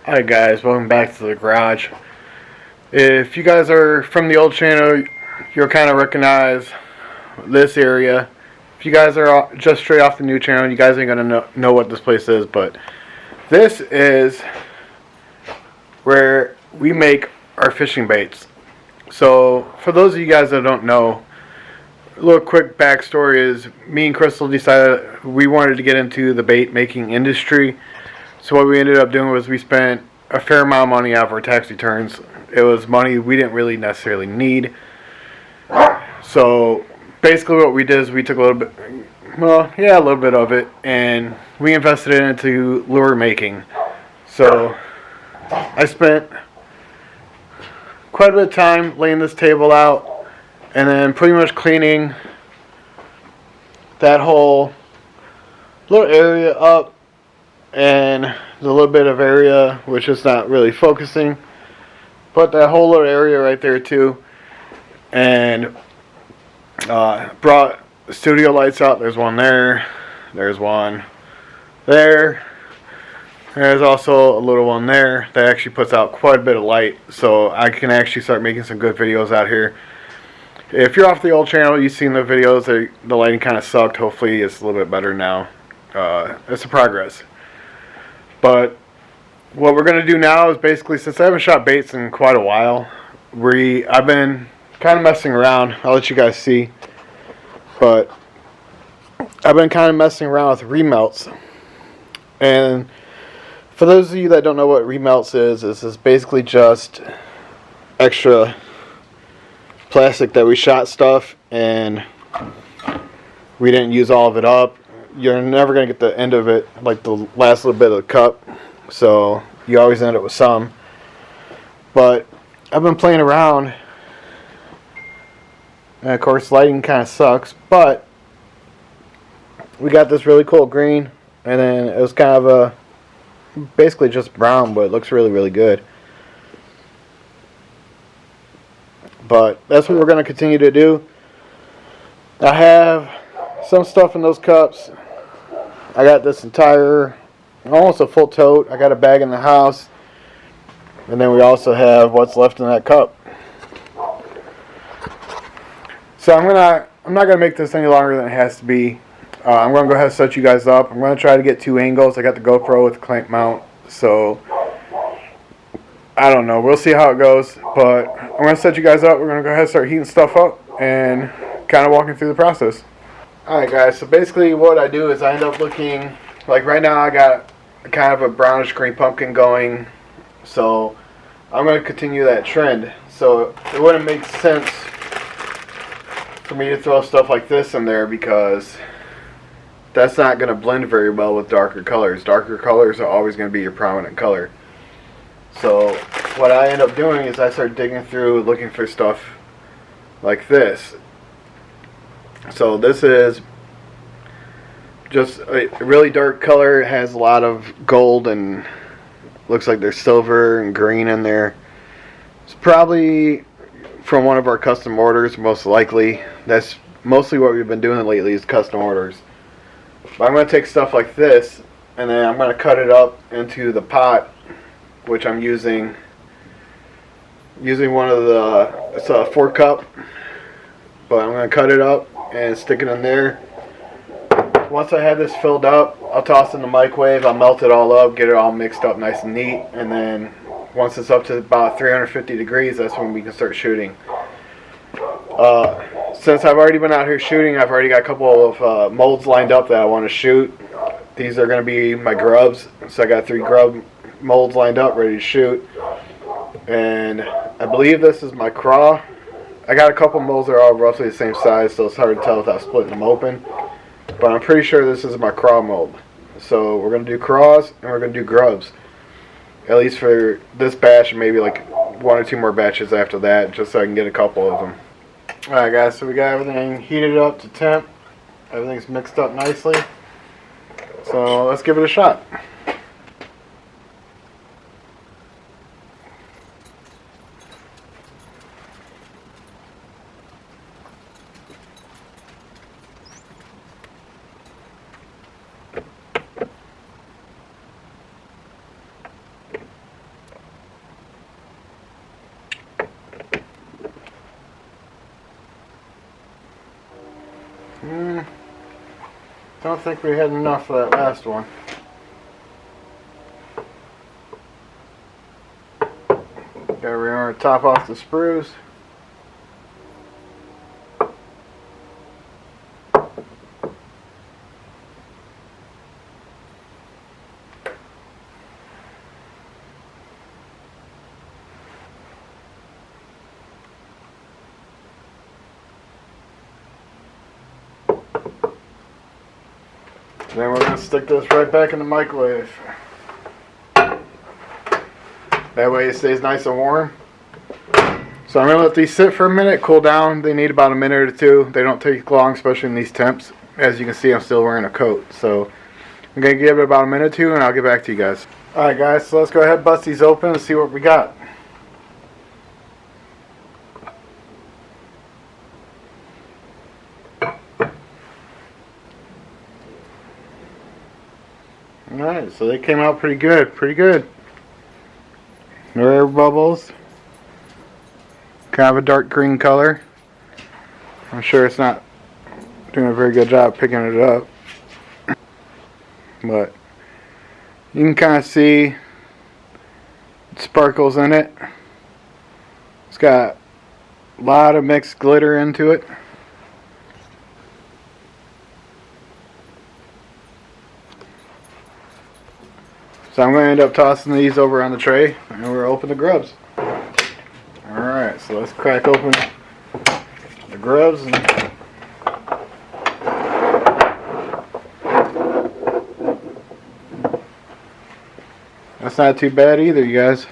Hi guys, welcome back to the garage. If you guys are from the old channel, you'll kind of recognize this area. If you guys are just straight off the new channel, you guys ain't gonna know what this place is, but this is where we make our fishing baits. So for those of you guys that don't know, a little quick backstory is me and Crystal decided we wanted to get into the bait making industry. So what we ended up doing was we spent a fair amount of money out of our tax returns. It was money we didn't really necessarily need. So basically what we did is we took a little bit of it, and we invested it into lure making. So I spent quite a bit of time laying this table out and then pretty much cleaning that whole little area up, and the little bit of area which is not really focusing, but that whole little area right there too. And brought studio lights out. There's one there, there's one there, there's also a little one there that actually puts out quite a bit of light, so I can actually start making some good videos out here. If you're off the old channel, you've seen the videos, the lighting kind of sucked. Hopefully it's a little bit better now. It's a progress. But what we're going to do now is basically, since I haven't shot baits in quite a while, I've been kind of messing around. I'll let you guys see. But I've been kind of messing around with remelts. And for those of you that don't know what remelts is, this is basically just extra plastic that we shot stuff and we didn't use all of it up. You're never going to get the end of it, like the last little bit of the cup, so you always end up with some. But I've been playing around, and of course lighting kind of sucks, but we got this really cool green, and then it was kind of basically just brown, but it looks really, really good. But that's what we're going to continue to do. I have some stuff in those cups. I got this entire, almost a full tote. I got a bag in the house. And then we also have what's left in that cup. So I'm not going to make this any longer than it has to be. I'm going to go ahead and set you guys up. I'm going to try to get 2 angles. I got the GoPro with the clamp mount. So I don't know. We'll see how it goes. But I'm going to set you guys up. We're going to go ahead and start heating stuff up and kind of walking through the process. Alright guys, so basically what I do is I end up looking, like right now I got kind of a brownish green pumpkin going. So I'm going to continue that trend. So it wouldn't make sense for me to throw stuff like this in there because that's not going to blend very well with darker colors. Darker colors are always going to be your prominent color. So what I end up doing is I start digging through looking for stuff like this. So this is just a really dark color. It has a lot of gold and looks like there's silver and green in there. It's probably from one of our custom orders, most likely. That's mostly what we've been doing lately is custom orders. But I'm going to take stuff like this and then I'm going to cut it up into the pot, which I'm using one of the, it's a 4-cup, but I'm going to cut it up and stick it in there. Once I have this filled up, I'll toss it in the microwave. I'll melt it all up, get it all mixed up nice and neat, and then once it's up to about 350 degrees, that's when we can start shooting. Since I've already been out here shooting, I've already got a couple of molds lined up that I want to shoot. These are going to be my grubs, so I got 3 grub molds lined up ready to shoot. And I believe this is my craw. I got a couple molds that are all roughly the same size, so it's hard to tell without splitting them open. But I'm pretty sure this is my craw mold. So we're going to do craws and we're going to do grubs. At least for this batch and maybe like 1 or 2 more batches after that, just so I can get a couple of them. Alright guys, so we got everything heated up to temp. Everything's mixed up nicely. So let's give it a shot. Don't think we had enough of that last one. Okay, we're going to top off the sprues. Then we're going to stick this right back in the microwave. That way it stays nice and warm. So I'm going to let these sit for a minute, cool down. They need about a minute or two. They don't take long, especially in these temps. As you can see, I'm still wearing a coat. So I'm going to give it about a minute or two and I'll get back to you guys. Alright guys, so let's go ahead and bust these open and see what we got. Alright, so they came out pretty good, No air bubbles. Kind of a dark green color. I'm sure it's not doing a very good job picking it up. But you can kind of see sparkles in it. It's got a lot of mixed glitter into it. So I'm going to end up tossing these over on the tray and we'll open the grubs. Alright, so let's crack open the grubs. That's not too bad either, you guys.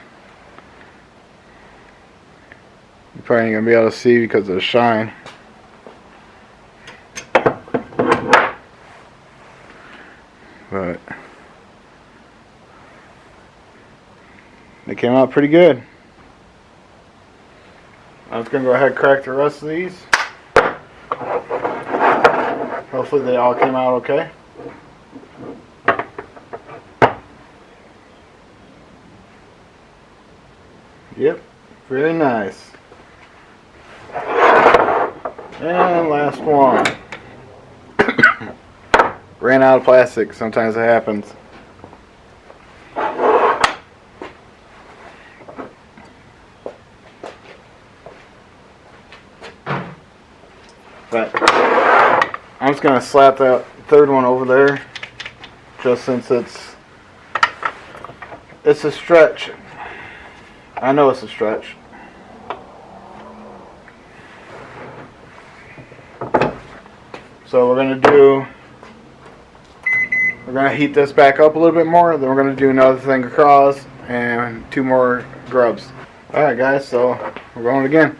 You're probably ain't going to be able to see because of the shine. But they came out pretty good. I'm just going to go ahead and crack the rest of these. Hopefully they all came out okay. Yep, very nice. And last one. Ran out of plastic. Sometimes it happens. But I'm just going to slap that third one over there, just since it's a stretch. I know it's a stretch. So we're going to heat this back up a little bit more, then we're going to do another thing across and 2 more grubs. Alright guys, so we're going again.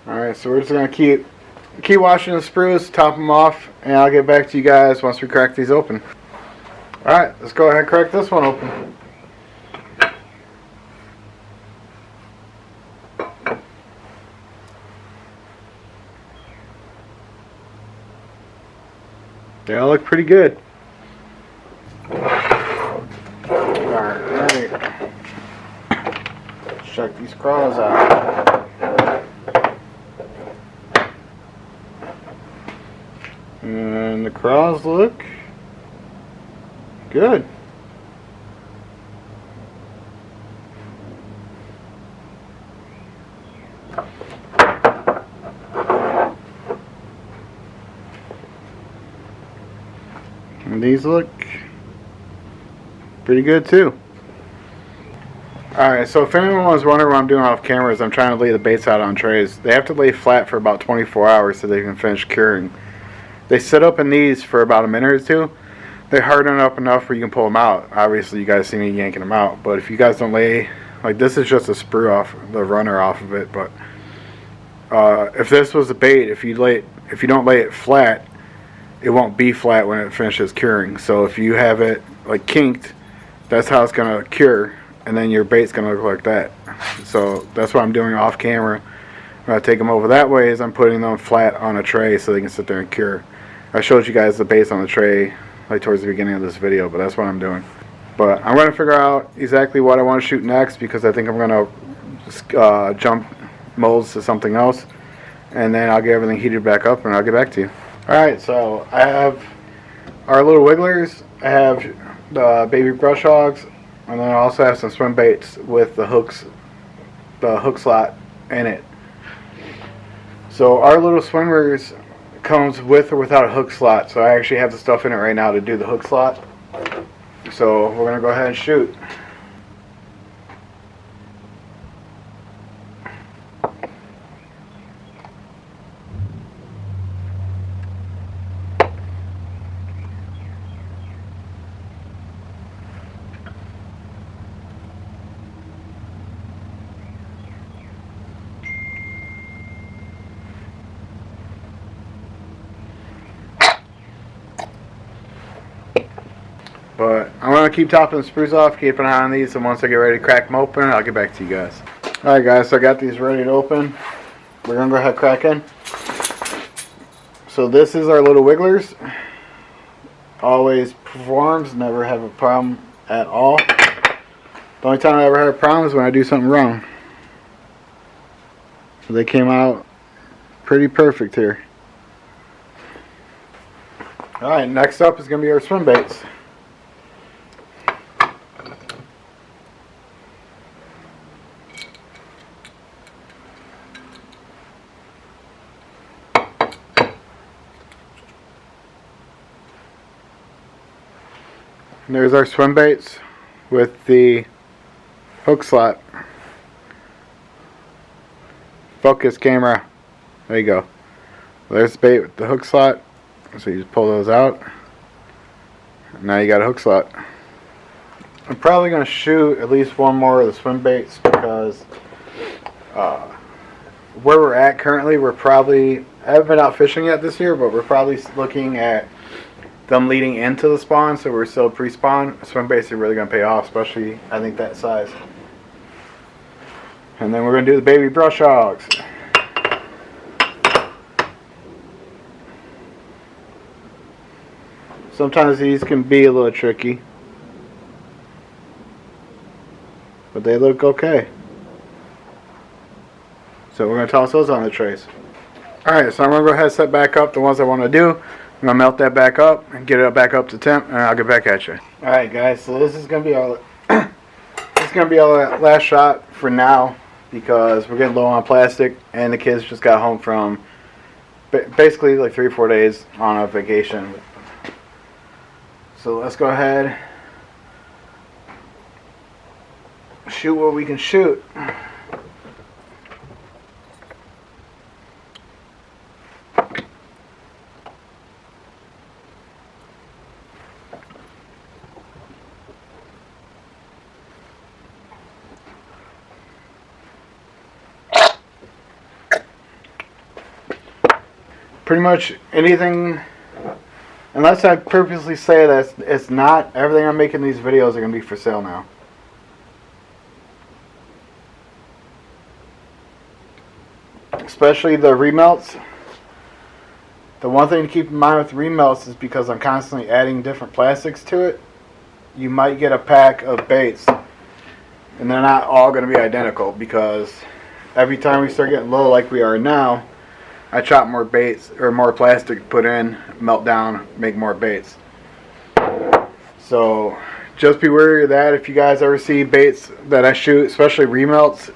Alright, so we're just going to keep washing the sprues, top them off, and I'll get back to you guys once we crack these open. Alright, let's go ahead and crack this one open. They all look pretty good. Alright, let's check these crawls out. And the crawls look good. And these look pretty good too. Alright, so if anyone was wondering what I'm doing off camera is I'm trying to lay the baits out on trays. They have to lay flat for about 24 hours so they can finish curing. They sit up in these for about a minute or two. They harden up enough where you can pull them out. Obviously you guys see me yanking them out, but if you guys don't lay, like this is just a sprue off, the runner off of it, but if this was a bait, if you don't lay it flat, it won't be flat when it finishes curing. So if you have it like kinked, that's how it's going to cure. and then your bait's gonna look like that. So that's what I'm doing off camera. When I take them over that way is I'm putting them flat on a tray so they can sit there and cure. I showed you guys the baits on the tray like towards the beginning of this video, but that's what I'm doing. But I'm going to figure out exactly what I want to shoot next, because I think I'm going to jump molds to something else, and then I'll get everything heated back up and I'll get back to you. Alright, so I have our little wigglers, I have the baby brush hogs, and then I also have some swim baits with the hooks, the hook slot in it. So our little swimmers comes with or without a hook slot, so I actually have the stuff in it right now to do the hook slot. So we're gonna go ahead and shoot. But I'm going to keep topping the sprues off, keep an eye on these, and once I get ready to crack them open, I'll get back to you guys. Alright guys, so I got these ready to open. We're going to go ahead and crack in. So this is our little wigglers. Always performs, never have a problem at all. The only time I ever have a problem is when I do something wrong. So they came out pretty perfect here. Alright, next up is going to be our swim baits. And there's our swim baits with the hook slot. Focus camera. There you go. There's the bait with the hook slot. So you just pull those out. Now you got a hook slot. I'm probably going to shoot at least one more of the swim baits, because where we're at currently, I haven't been out fishing yet this year, but we're probably looking at them leading into the spawn, so we're still pre-spawn. Swim baits are really going to pay off, especially I think that size. And then we're going to do the baby brush hogs. Sometimes these can be a little tricky, but they look okay. So we're going to toss those on the trays. Alright, so I'm going to go ahead and set back up the ones I want to do. I'm going to melt that back up and get it back up to temp, and I'll get back at you. Alright guys, so this is going to be our last shot for now, because we're getting low on plastic, and the kids just got home from basically like 3 or 4 days on a vacation. So let's go ahead, shoot what we can shoot. Pretty much anything, unless I purposely say that it's not, everything I'm making these videos are going to be for sale now. Especially the remelts. The one thing to keep in mind with remelts is, because I'm constantly adding different plastics to it, you might get a pack of baits and they're not all going to be identical, because every time we start getting low like we are now, I chop more baits, or more plastic, put in, melt down, make more baits. So just be wary of that. If you guys ever see baits that I shoot, especially remelts,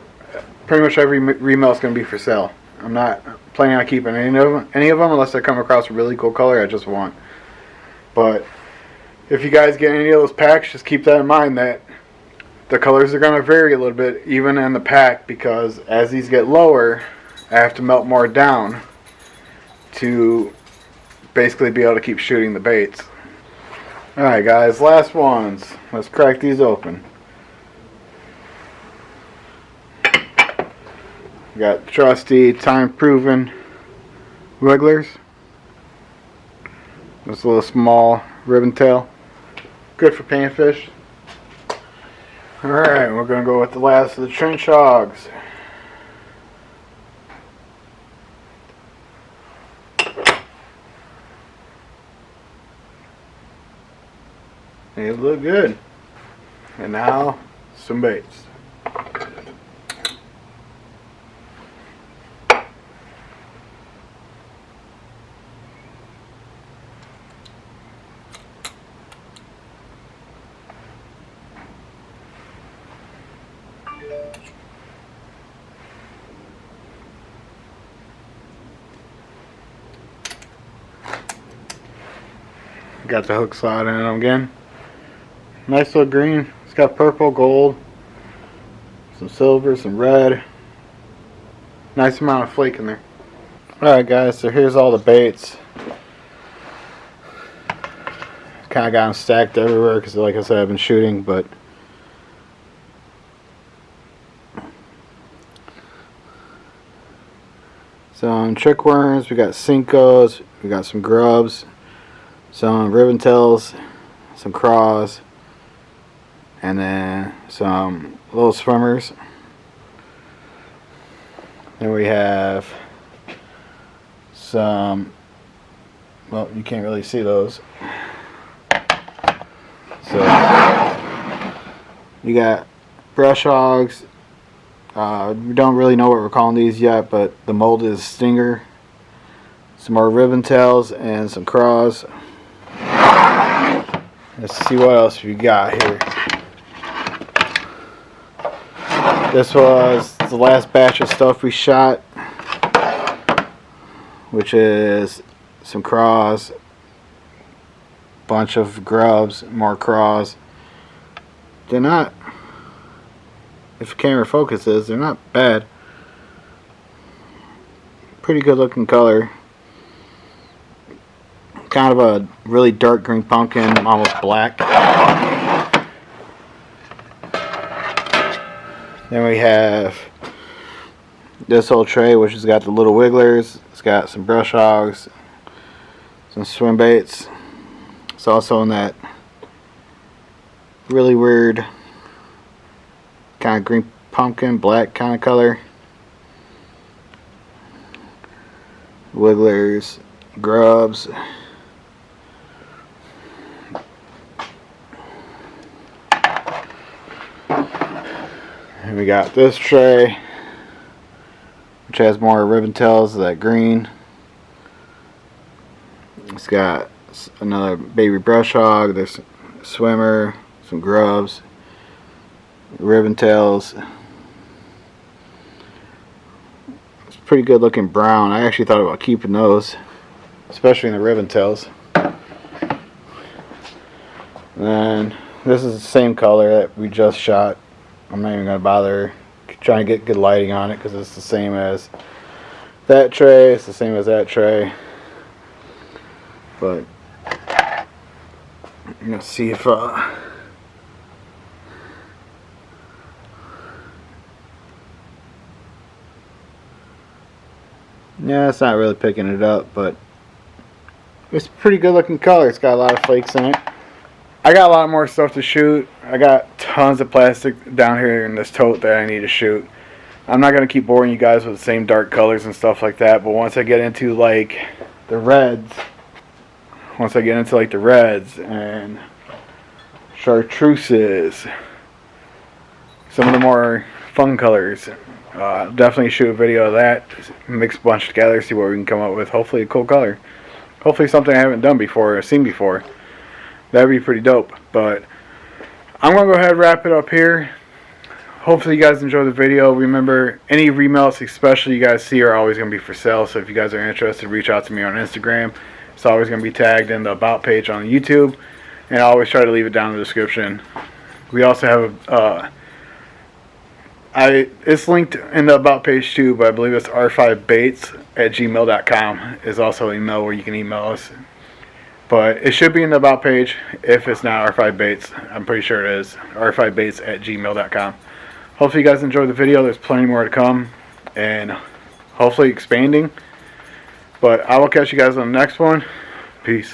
pretty much every remelt is going to be for sale. I'm not planning on keeping any of them unless I come across a really cool color I just want. But if you guys get any of those packs, just keep that in mind, that the colors are going to vary a little bit even in the pack, because as these get lower, I have to melt more down to basically be able to keep shooting the baits. Alright guys, last ones. Let's crack these open. We got trusty, time-proven wigglers. This little small ribbon tail. Good for panfish. Alright, we're going to go with the last of the trench hogs. They look good. And now, some baits. Got the hook slot in them again. Nice little green. It's got purple, gold, some silver, some red. Nice amount of flake in there. Alright guys, so here's all the baits. Kind of got them stacked everywhere because like I said, I've been shooting, but some trick worms, we got Senkos, we got some grubs, some ribbon tails, some craws, and then some little swimmers. Then we have some, well, you can't really see those. So you got brush hogs. We don't really know what we're calling these yet, but the mold is stinger. Some more ribbon tails and some craws. Let's see what else we got here. This was the last batch of stuff we shot, which is some craws, bunch of grubs, more craws. They're not, if the camera focuses, they're not bad. Pretty good looking color. Kind of a really dark green pumpkin, almost black. Then we have this whole tray, which has got the little wigglers. It's got some brush hogs, some swim baits. It's also in that really weird kind of green pumpkin, black kind of color. Wigglers, grubs. And we got this tray, which has more ribbon tails of that green. It's got another baby brush hog, there's a swimmer, some grubs, ribbon tails. It's pretty good looking brown. I actually thought about keeping those, especially in the ribbon tails. And then this is the same color that we just shot. I'm not even going to bother trying to get good lighting on it because it's the same as that tray. It's the same as that tray. But let's see if yeah, it's not really picking it up, but it's a pretty good looking color. It's got a lot of flakes in it. I got a lot more stuff to shoot. I got tons of plastic down here in this tote that I need to shoot. I'm not going to keep boring you guys with the same dark colors and stuff like that, but once I get into like the reds, and chartreuses, some of the more fun colors, definitely shoot a video of that, mix a bunch together, see what we can come up with. Hopefully a cool color. Hopefully something I haven't done before or seen before. That'd be pretty dope. But I'm going to go ahead and wrap it up here. Hopefully you guys enjoy the video. Remember, any remelts especially you guys see are always going to be for sale. So if you guys are interested, reach out to me on Instagram. It's always going to be tagged in the About page on YouTube. And I always try to leave it down in the description. We also have it's linked in the About page too, but I believe it's r5baits@gmail.com is also an email where you can email us. But it should be in the About page if it's not r5baits. I'm pretty sure it is. r5baits@gmail.com. Hopefully you guys enjoyed the video. There's plenty more to come. And hopefully expanding. But I will catch you guys on the next one. Peace.